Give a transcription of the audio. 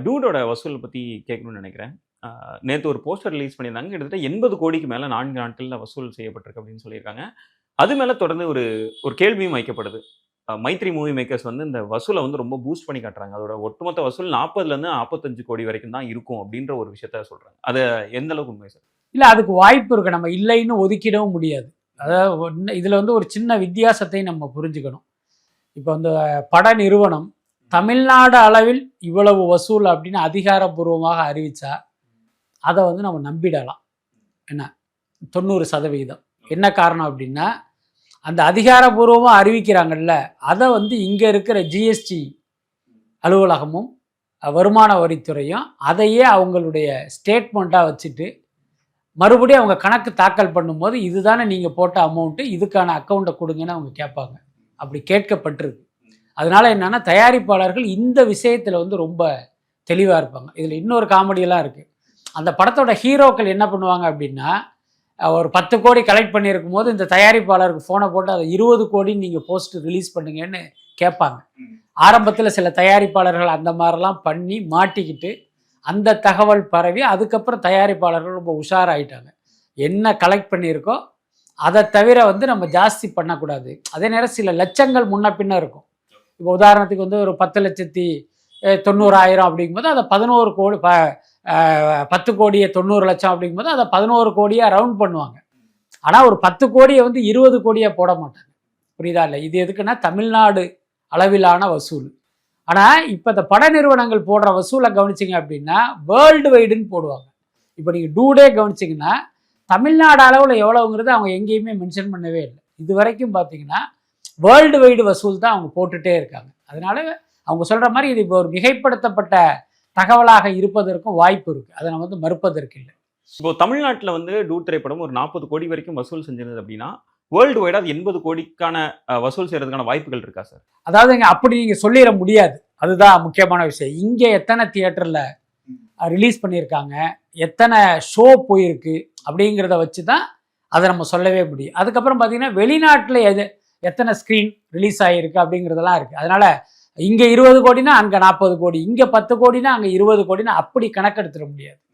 டூடோட வசூல் பத்தி கேட்கணும்னு நினைக்கிறேன். அ நேத்து ஒரு போஸ்டர் ரிலீஸ் பண்ணியிருந்தாங்க. கிட்டத்தட்ட 80 கோடிக்கு மேல 4 நாட்கள்ல வசூல் செய்யப்பட்டிருக்கு அப்படின்னு சொல்லியிருக்காங்க. அது மேல தொடர்ந்து ஒரு ஒரு கேள்வியும் வைக்கப்படுது. மைத்ரி மூவி மேக்கர்ஸ் வந்து இந்த வசூல வந்து ரொம்ப பூஸ்ட் பண்ணி காட்டுறாங்க. அதோட ஒட்டுமொத்த வசூல் 40லருந்து 45 கோடி வரைக்கும் தான் இருக்கும் அப்படின்ற ஒரு விஷயத்த சொல்றாங்க. அது எந்த அளவுக்கு உண்மை சார்? இல்ல அதுக்கு வாய்ப்பு இருக்கு. நம்ம இல்லைன்னு ஒதுக்கிடவும் முடியாது. அதாவது இதுல வந்து ஒரு சின்ன வித்தியாசத்தை நம்ம புரிஞ்சுக்கணும். இப்போ இந்த பட நிறுவனம் தமிழ்நாடு அளவில் இவ்வளவு வசூல் அப்படின்னு அதிகாரப்பூர்வமாக அறிவிச்சா அதை வந்து நம்ம நம்பிடலாம். என்ன 90%. என்ன காரணம் அப்படின்னா அந்த அதிகாரப்பூர்வமாக அறிவிக்கிறாங்கல்ல, அதை வந்து இங்கே இருக்கிற ஜிஎஸ்டி அலுவலகமும் வருமான வரித்துறையும் அதையே அவங்களுடைய ஸ்டேட்மெண்ட்டாக வச்சுட்டு மறுபடியும் அவங்க கணக்கு தாக்கல் பண்ணும்போது இதுதானே நீங்கள் போட்ட அமௌண்ட்டு, இதுக்கான அக்கௌண்ட்டை கொடுங்கன்னு அவங்க கேட்பாங்க. அப்படி கேட்கப்பட்டிருக்கு. அதனால என்னன்னா தயாரிப்பாளர்கள் இந்த விஷயத்தில் வந்து ரொம்ப தெளிவாக இருப்பாங்க. இதில் இன்னொரு காமெடியெல்லாம் இருக்குது. அந்த படத்தோட ஹீரோக்கள் என்ன பண்ணுவாங்க அப்படின்னா, ஒரு 10 கோடி கலெக்ட் பண்ணியிருக்கும் போது இந்த தயாரிப்பாளருக்கு ஃபோனை போட்டு அதை 20 கோடின்னு நீங்கள் போஸ்ட் ரிலீஸ் பண்ணுங்கன்னு கேட்பாங்க. ஆரம்பத்தில் சில தயாரிப்பாளர்கள் அந்த மாதிரிலாம் பண்ணி மாட்டிக்கிட்டு அந்த தகவல் பரவி அதுக்கப்புறம் தயாரிப்பாளர்கள் ரொம்ப உஷாராயிட்டாங்க. என்ன கலெக்ட் பண்ணியிருக்கோ அதை தவிர வந்து நம்ம ஜாஸ்தி பண்ணக்கூடாது. அதே நேரம் சில லட்சங்கள் முன்ன பின்ன இருக்கும். இப்போ உதாரணத்துக்கு வந்து ஒரு 10,90,000 அப்படிங்கும்போது அதை 11 கோடி 10 கோடியே 90 லட்சம் அப்படிங்கும்போது அதை 11 கோடியாக ரவுண்ட் பண்ணுவாங்க. ஆனால் ஒரு 10 கோடியை வந்து 20 கோடியாக போட மாட்டாங்க. புரியுதா? இல்லை, இது எதுக்குன்னா தமிழ்நாடு அளவிலான வசூல். ஆனால் இப்போ இந்த பட நிறுவனங்கள் போடுற வசூலை கவனிச்சிங்க அப்படின்னா வேர்ல்டு வைடுன்னு போடுவாங்க. இப்போ நீங்கள் டூடே கவனிச்சிங்கன்னா தமிழ்நாடு அளவில் எவ்வளோங்கிறது அவங்க எங்கேயுமே மென்ஷன் பண்ணவே இல்லை. இது வரைக்கும் பார்த்தீங்கன்னா வேர்ல்டு வைடு வசூல் தான் அவங்க போட்டுகிட்டே இருக்காங்க. அதனால அவங்க சொல்கிற மாதிரி இது இப்போ ஒரு மிகைப்படுத்தப்பட்ட தகவலாக இருப்பதற்கும் வாய்ப்பு இருக்குது. அதை நம்ம வந்து மறுப்பதற்கு இல்லை. இப்போ தமிழ்நாட்டில் வந்து டூட் திரைப்படம் ஒரு 40 கோடி வரைக்கும் வசூல் செஞ்சிருந்தது அப்படின்னா வேர்ல்டு வைடா அது 80 கோடிக்கான வசூல் செய்யறதுக்கான வாய்ப்புகள் இருக்கா சார்? அதாவது அப்படி நீங்கள் சொல்லிட முடியாது. அதுதான் முக்கியமான விஷயம். இங்கே எத்தனை தியேட்டரில் ரிலீஸ் பண்ணியிருக்காங்க, எத்தனை ஷோ போயிருக்கு அப்படிங்கிறத வச்சு தான் அதை நம்ம சொல்லவே முடியும். அதுக்கப்புறம் பார்த்தீங்கன்னா வெளிநாட்டில் எத்தனை ஸ்க்ரீன் ரிலீஸ் ஆகிருக்கு அப்படிங்கிறதெல்லாம் இருக்குது. அதனால் இங்கே 20 கோடினா அங்கே 40 கோடி, இங்கே 10 கோடினா அங்கே 20 கோடினா அப்படி கணக்கெடுத்துட முடியாது.